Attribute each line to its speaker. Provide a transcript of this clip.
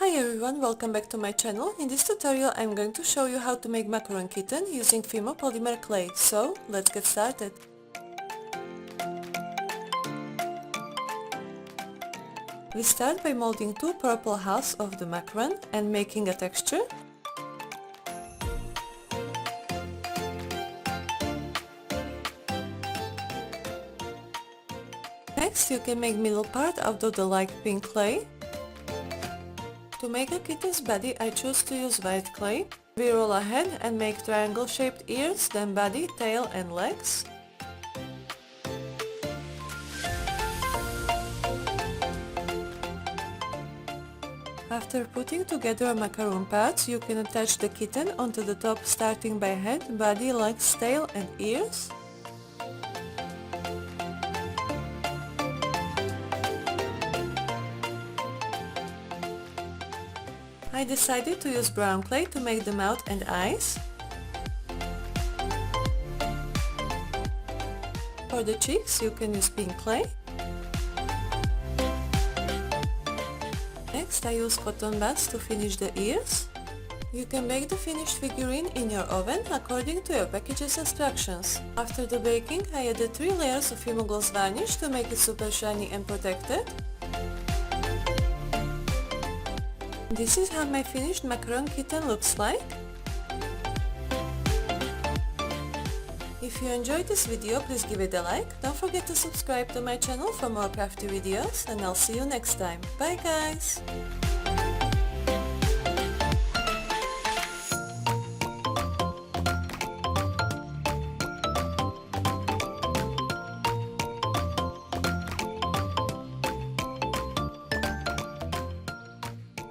Speaker 1: Hi everyone, welcome back to my channel. In this tutorial I'm going to show you how to make Macaron Kitten using Polymer clay. So, let's get started. We start by molding two purple halves of the macaron and making a texture. Next you can make middle part out of the light pink clay. To make a kitten's body, I choose to use white clay. We roll ahead and make triangle-shaped ears, then body, tail and legs. After putting together macaron parts, you can attach the kitten onto the top starting by head, body, legs, tail and ears. I decided to use brown clay to make the mouth and eyes. For the cheeks you can use pink clay. Next I use cotton buds to finish the ears. You can bake the finished figurine in your oven according to your package's instructions. After the baking I added 3 layers of gloss varnish to make it super shiny and protected. This is how my finished Macaron Kitten looks like. If you enjoyed this video, please give it a like. Don't forget to subscribe to my channel for more crafty videos, and I'll see you next time. Bye guys!